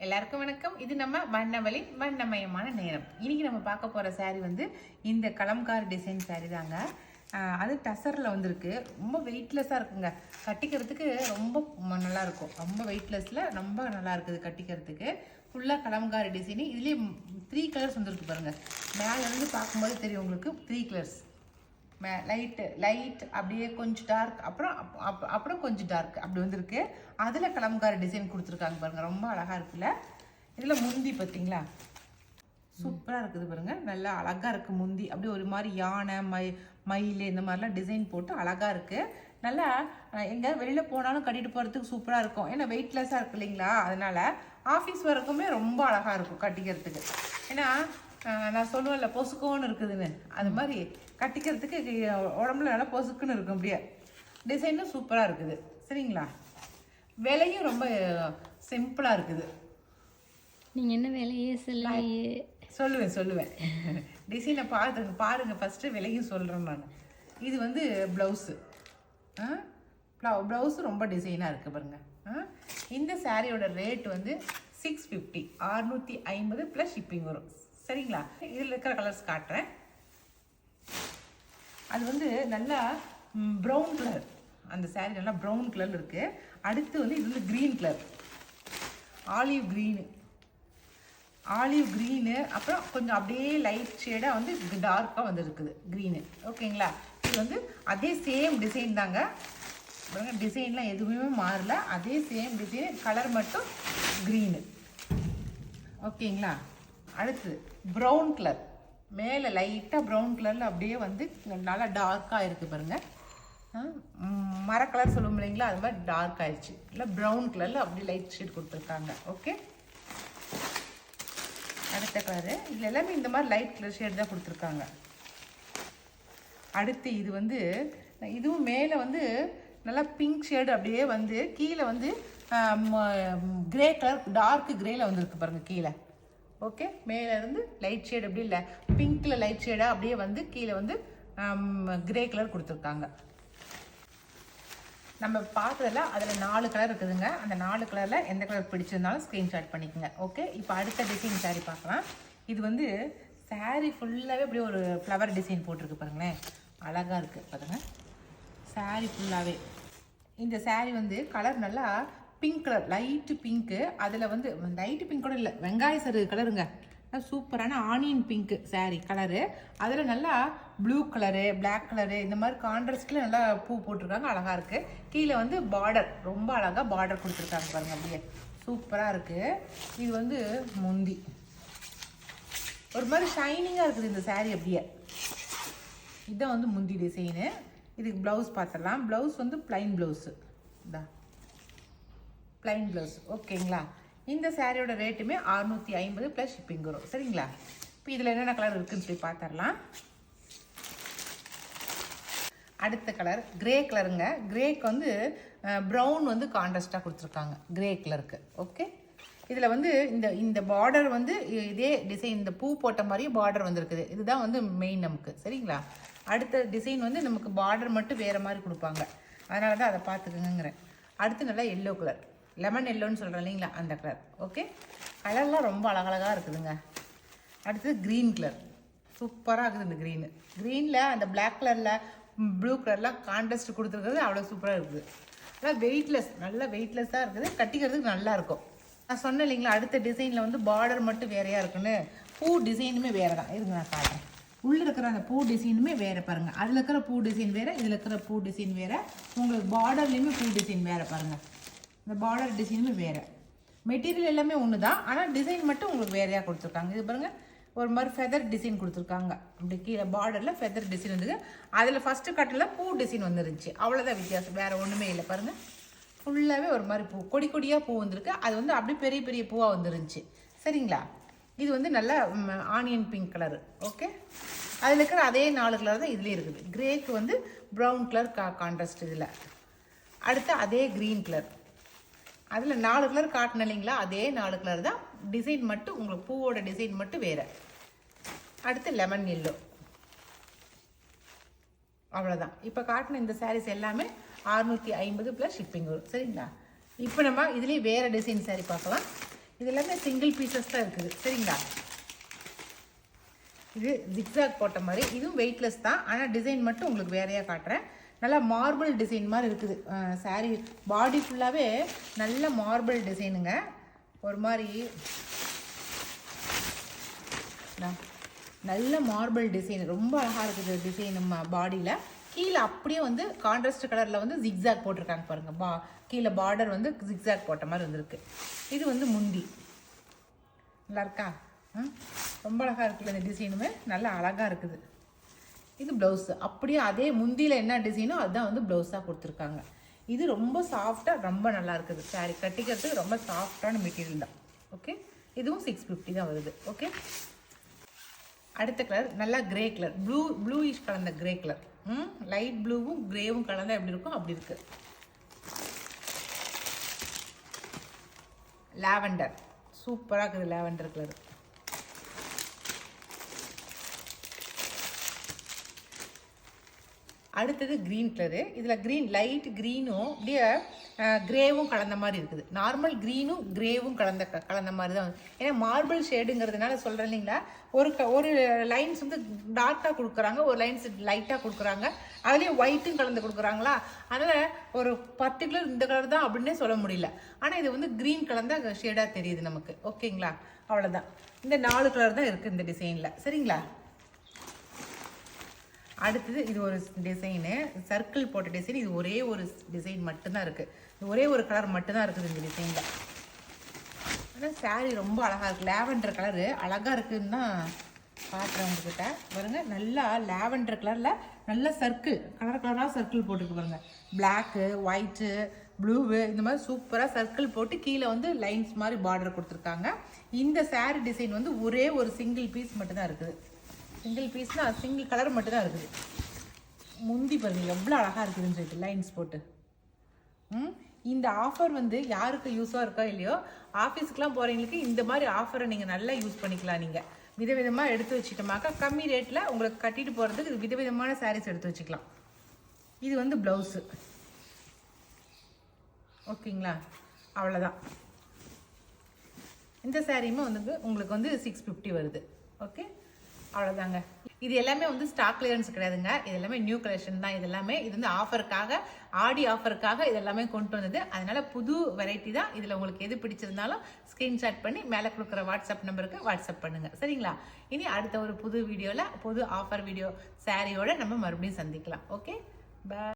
எல்லாருக்கும் வணக்கம். இது நம்ம வண்ணவழி வண்ணமயமான நேரம். இன்னைக்கு நம்ம பார்க்க போகிற saree வந்து இந்த கலம்காரி டிசைன் saree தாங்க. அது டசரில் வந்திருக்கு. ரொம்ப வெயிட்லெஸ்ஸாக இருக்குங்க. கட்டிக்கிறதுக்கு ரொம்ப நல்லா இருக்கும். ரொம்ப வெயிட்லெஸ்ஸில் ரொம்ப நல்லா இருக்குது கட்டிக்கிறதுக்கு. ஃபுல்லாக கலம்காரி டிசைனு. இதுலேயே 3 கலர்ஸ் வந்துருக்கு பாருங்கள். மேலேருந்து பார்க்கும்போது தெரியும் உங்களுக்கு 3 கலர்ஸ். லைட் அப்படியே கொஞ்சம் டார்க், அப்புறம் கொஞ்சம் டார்க் அப்படி வந்திருக்கு. அதில் கலம்காரி டிசைன் கொடுத்துருக்காங்க பாருங்கள். ரொம்ப அழகாக இருக்குல்ல. இதில் முந்தி பார்த்தீங்களா, சூப்பராக இருக்குது பாருங்கள். நல்லா அழகாக இருக்குது முந்தி. அப்படியே ஒரு மாதிரி யானை மயில் இந்த மாதிரிலாம் டிசைன் போட்டு அழகாக இருக்குது. நல்லா எங்கே வெளியில் போனாலும் கட்டிட்டு போகிறதுக்கு சூப்பராக இருக்கும். ஏன்னா வெயிட்லெஸ்ஸாக இருக்கு இல்லைங்களா, அதனால் ஆஃபீஸ் வரக்குமே ரொம்ப அழகாக இருக்கும் கட்டிக்கிறதுக்கு. ஏன்னா நான் சொல்லுவேன்ல பொசுக்கோன்னு இருக்குதுன்னு, அது மாதிரி கட்டிக்கிறதுக்கு உடம்புல நல்லா பொசுக்குன்னு இருக்கும். அப்படியே டிசைனும் சூப்பராக இருக்குது. சரிங்களா, விலையும் ரொம்ப சிம்பிளாக இருக்குது. நீங்கள் என்ன விலையே சொல்லுவேன் டிசைனை பாருங்கள் ஃபஸ்ட்டு விலையும் சொல்கிறேன் நான். இது வந்து ப்ளவுஸு. ப்ளவுஸு ரொம்ப டிசைனாக இருக்குது பாருங்கள். இந்த சாரியோட ரேட் வந்து 650, 650 ப்ளஸ் ஷிப்பிங் வரும். சரிங்களா, இதில் இருக்கிற கலர்ஸ் காட்டுறேன். அது வந்து நல்லா ப்ரௌன் கலர். அந்த சாரீ நல்லா ப்ரௌன் கலர் இருக்குது. அடுத்து வந்து இது வந்து க்ரீன் கலர், ஆலிவ் க்ரீனு, அப்புறம் கொஞ்சம் அப்படியே லைட் ஷேடாக வந்து டார்க்காக வந்து இருக்குது க்ரீனு. ஓகேங்களா, இது வந்து அதே சேம் டிசைன் தாங்க. டிசைன்லாம் எதுவுமே மாறல, அதே சேம் டிசைன், கலர் மட்டும் க்ரீனு. ஓகேங்களா, அடுத்து ப்ரௌன் கலர். மேலே லைட்டாக ப்ரௌன் கலரில் அப்படியே வந்து நல்லா டார்க்காக இருக்குது பாருங்கள். மர கலர் சொல்லுவோம் இல்லைங்களா, அது மாதிரி டார்க் ஆயிடுச்சு. இல்லை ப்ரௌன் கலரில் அப்படியே லைட் ஷேட் கொடுத்துருக்காங்க. ஓகே, அடுத்த கலரு. இதில் எல்லாமே இந்த மாதிரி லைட் கலர் ஷேட் தான் கொடுத்துருக்காங்க. அடுத்து இது வந்து இதுவும் மேலே வந்து நல்லா பிங்க் ஷேடு, அப்படியே வந்து கீழே வந்து கிரே கலர், டார்க் கிரேயில் வந்துருக்கு பாருங்கள் கீழே. ஓகே, மேலேருந்து லைட் ஷேட் அப்படி இல்லை, பிங்க்கில் லைட் ஷேடாக அப்படியே வந்து கீழே வந்து கிரே கலர் கொடுத்துருக்காங்க. நம்ம பார்த்ததில் அதில் 4 கலர் இருக்குதுங்க. அந்த 4 கலரில் எந்த கலர் பிடிச்சிருந்தாலும் ஸ்க்ரீன்ஷாட் பண்ணிக்கோங்க. ஓகே, இப்போ அடுத்த டிசைன் சாரீ பார்க்கலாம். இது வந்து சாரீ ஃபுல்லாகவே அப்படியே ஒரு ஃப்ளவர் டிசைன் போட்டிருக்கு பாருங்களேன், அழகாக இருக்குது பாருங்கள். சாரீ ஃபுல்லாகவே இந்த சாரீ வந்து கலர் நல்லா பிங்க் கலர், லைட்டு பிங்க்கு. அதில் வந்து லைட்டு பிங்க் கூட இல்லை, வெங்காய சரு கலருங்க. சூப்பரான ஆனியன் பிங்க்கு சாரீ கலரு. அதில் நல்லா ப்ளூ கலரு, பிளாக் கலரு, இந்த மாதிரி கான்ட்ராஸ்டில் நல்லா பூ போட்டிருக்காங்க, அழகாக இருக்குது. கீழே வந்து பார்டர், ரொம்ப அழகாக பார்டர் கொடுத்துருக்காங்க பாருங்கள், அப்படியே சூப்பராக இருக்குது. இது வந்து முந்தி ஒரு மாதிரி ஷைனிங்காக இருக்குது இந்த சாரீ அப்படியே. இதுதான் வந்து முந்தி டிசைனு. இதுக்கு ப்ளவுஸ் பார்த்துடலாம். ப்ளவுஸ் வந்து ப்ளைன் ப்ளவுஸு, இதான் ப்ளைன் ப்ளவுஸ். ஓகேங்களா, இந்த சாரியோட ரேட்டுமே 650 ப்ளஸ் ஷிப்பிங் வரும். சரிங்களா, இப்போ இதில் என்னென்ன கலர் இருக்குதுன்னு சொல்லி பார்த்துடலாம். அடுத்த கலர் கிரே கலருங்க. கிரேக்கு வந்து ப்ரௌன் வந்து கான்ட்ராஸ்டாக கொடுத்துருக்காங்க கிரே கலருக்கு. ஓகே, இதில் வந்து இந்த பார்டர் வந்து இதே டிசைன், இந்த பூ போட்ட மாதிரியும் பார்டர் வந்துருக்குது. இதுதான் வந்து மெயின் நமக்கு. சரிங்களா, அடுத்த டிசைன் வந்து நமக்கு பார்டர் மட்டும் வேறு மாதிரி கொடுப்பாங்க, அதனால தான் அதை பார்த்துக்குங்கிறேன். அடுத்து நல்லா எல்லோ கலர், லெமன் எல்லோன்னு சொல்கிறேன் இல்லைங்களா, அந்த கலர். ஓகே, கலர்லாம் ரொம்ப அழகழகாக இருக்குதுங்க. அடுத்தது க்ரீன் கலர், சூப்பராக இருக்குது. இந்த க்ரீனில் அந்த பிளாக் கலரில் ப்ளூ கலர்லாம் கான்ட்ராஸ்ட் கொடுத்துருக்குறது அவ்வளோ சூப்பராக இருக்குது. ஆனால் நல்லா வெயிட்லெஸ்ஸாக இருக்குது, கட்டிக்கிறதுக்கு நல்லாயிருக்கும். நான் சொன்னேன் இல்லைங்களா, அடுத்த டிசைனில் வந்து பார்டர் மட்டும் வேறையாக இருக்குன்னு. பூ டிசைனுமே வேறு தான். இருங்க நான் காட்டுறேன். உள்ளே இருக்கிற அந்த பூ டிசைனுமே வேறு பாருங்கள். அதில் இருக்கிற பூ டிசைன் வேறு, இதில் இருக்கிற பூ டிசைன் வேறு. உங்களுக்கு பார்டர்லேயுமே பூ டிசைன் வேறு பாருங்கள். இந்த பார்டர் டிசைனுமே வேறு. மெட்டீரியல் எல்லாமே ஒன்று தான், ஆனால் டிசைன் மட்டும் உங்களுக்கு வேறையாக கொடுத்துருக்காங்க. இது பாருங்கள், ஒரு மாதிரி ஃபெதர் டிசைன் கொடுத்துருக்காங்க. அப்படி கீழே பார்டரில் ஃபெதர் டிசைன் வந்துருக்கு. அதில் ஃபஸ்ட்டு கட்டில் பூ டிசைன் வந்துருந்துச்சு, அவ்வளோதான் வித்தியாசம், வேறு ஒன்றுமே இல்லை. பாருங்கள், ஃபுல்லாகவே ஒரு மாதிரி பூ, கொடியாக பூ வந்துருக்கு. அது வந்து அப்படியே பெரிய பெரிய பூவாக வந்துருந்துச்சு. சரிங்களா, இது வந்து நல்ல ஆனியன் பிங்க் கலரு. ஓகே, அதில் இருக்கிற அதே 4 கலர் தான் இதுலேயே இருக்குது. கிரேக்கு வந்து ப்ரௌன் கலர் கான்ட்ராஸ்ட். இதில் அடுத்து அதே க்ரீன் கலர், அதில் 4 கலர் காட்டின இல்லைங்களா, அதே 4 கலர் தான். டிசைன் மட்டும் உங்களுக்கு பூவோட டிசைன் மட்டும் வேறு. அடுத்து லெமன் எல்லோ, அவ்வளோதான். இப்போ காட்டின இந்த சாரீஸ் எல்லாமே 650 ப்ளஸ் ஷிப்பிங் வரும். சரிங்களா, இப்போ நம்ம இதுலேயே வேறு டிசைன் சாரீ பார்க்கலாம். இது எல்லாமே சிங்கிள் பீசஸ் தான் இருக்குது சரிங்களா. இது ஜிக்ஸாக் போட்ட மாதிரி, இதுவும் வெயிட்லெஸ் தான், ஆனால் டிசைன் மட்டும் உங்களுக்கு வேறையாக காட்டுறேன். நல்லா மார்பிள் டிசைன் மாதிரி இருக்குது சாரீ பாடி ஃபுல்லாகவே நல்ல மார்பிள் டிசைனுங்க. ஒரு மாதிரி நல்ல மார்பிள் டிசைன், ரொம்ப அழகாக இருக்குது டிசைன் நம்ம பாடியில். கீழே அப்படியே வந்து கான்ட்ராஸ்ட் கலரில் வந்து ஜிக்ஸாக் போட்டிருக்காங்க பாருங்கள். கீழே பார்டர் வந்து ஜிக்ஸாக் போட்ட மாதிரி வந்திருக்கு. இது வந்து முந்தி நல்லா இருக்கா, ரொம்ப அழகாக இருக்குல்ல இந்த டிசைனுமே, நல்லா அழகாக இருக்குது. இது ப்ளவுஸு, அப்படியே அதே முந்தியில் என்ன டிசைனோ அதுதான் வந்து ப்ளவுஸாக கொடுத்துருக்காங்க. இது ரொம்ப சாஃப்டாக ரொம்ப நல்லா இருக்குது சாரீ கட்டிக்கிறதுக்கு, ரொம்ப சாஃப்டான மெட்டீரியல் தான். ஓகே, இதுவும் 650 தான் வருது. ஓகே, அடுத்த கலர் நல்லா கிரே கலர், ப்ளூயிஷ் கலந்த கிரே கலர். லைட் ப்ளூவும் கிரேவும் கலந்தால் எப்படி இருக்கும் அப்படி இருக்கு. லாவெண்டர் சூப்பராக இருக்குது, லாவெண்டர் கலர். அடுத்தது க்ரீன் கலரு. இதில் க்ரீன் லைட் க்ரீனும் அப்படியே கிரேவும் கலந்த மாதிரி இருக்குது. நார்மல் க்ரீனும் கிரேவும் கலந்த மாதிரி தான். ஏன்னா மார்பிள் ஷேடுங்கிறதுனால சொல்கிறேன் இல்லைங்களா, ஒரு லைன்ஸ் வந்து டார்க்காக கொடுக்குறாங்க, ஒரு லைன்ஸ் லைட்டாக கொடுக்குறாங்க, அதுலேயும் ஒயிட்டும் கலந்து கொடுக்குறாங்களா, அதனால் ஒரு பர்டிகுலர் இந்த கலர் தான் அப்படின்னே சொல்ல முடியல. ஆனால் இது வந்து க்ரீன் கலர் தான் ஷேடாக தெரியுது நமக்கு. ஓகேங்களா, அவ்வளோதான். இந்த 4 கலர் தான் இருக்குது இந்த டிசைனில் சரிங்களா. அடுத்தது இது ஒரு டிசைனு, சர்க்கிள் போட்ட டிசைன். இது ஒரே ஒரு டிசைன் மட்டும்தான் இருக்குது, ஒரே ஒரு கலர் மட்டும்தான் இருக்குது இந்த டிசைனில். ஆனால் சாரீ ரொம்ப அழகாக இருக்குது. லாவெண்டர் கலரு அழகாக இருக்குதுன்னு தான் காட்டுறேன் உங்ககிட்ட பாருங்கள். நல்லா லாவெண்டர் கலரில் நல்ல சர்க்கிள் கலராக சர்க்கிள் போட்டுருக்கு பாருங்கள். பிளாக்கு, ஒயிட்டு, ப்ளூவு, இந்த மாதிரி சூப்பராக சர்க்கிள் போட்டு கீழே வந்து லைன்ஸ் மாதிரி பார்டர் கொடுத்துருக்காங்க. இந்த சாரீ டிசைன் வந்து ஒரே ஒரு சிங்கிள் பீஸ் மட்டும்தான் இருக்குது. சிங்கிள் பீஸ்னால் சிங்கிள் கலர் மட்டும்தான் இருக்குது. முந்தி பாருங்கள் எவ்வளோ அழகாக இருக்குதுன்னு சொல்லிட்டு லைன்ஸ் போட்டு. இந்த ஆஃபர் வந்து யாருக்கு யூஸாக இருக்கோ இல்லையோ, ஆஃபீஸுக்கெலாம் போகிறவங்களுக்கு இந்த மாதிரி ஆஃபரை நீங்கள் நல்லா யூஸ் பண்ணிக்கலாம். நீங்கள் விதவிதமாக எடுத்து வச்சுட்டோமாக்கா கம்மி ரேட்டில் உங்களுக்கு கட்டிட்டு போகிறதுக்கு இது விதவிதமான சாரீஸ் எடுத்து வச்சுக்கலாம். இது வந்து ப்ளவுஸு. ஓகேங்களா, அவ்வளோதான். இந்த சாரியுமே வந்து உங்களுக்கு வந்து 650 வருது. ஓகே, அவ்வளோதாங்க. இது எல்லாமே வந்து ஸ்டாக் கிளியரன்ஸ் கிடையாதுங்க, இது எல்லாமே நியூ கலெக்ஷன் தான். இது எல்லாமே இது வந்து ஆஃபருக்காக, ஆடி ஆஃபருக்காக இது எல்லாமே கொண்டு வந்தது. அதனால புது வெரைட்டி தான். இதில் உங்களுக்கு எது பிடிச்சிருந்தாலும் ஸ்க்ரீன்ஷாட் பண்ணி மேலே கொடுக்குற வாட்ஸ்அப் நம்பருக்கு வாட்ஸ்அப் பண்ணுங்கள் சரிங்களா. இனி அடுத்த ஒரு புது வீடியோவில் புது ஆஃபர் வீடியோ சாரியோட நம்ம மறுபடியும் சந்திக்கலாம். ஓகே, பாய்.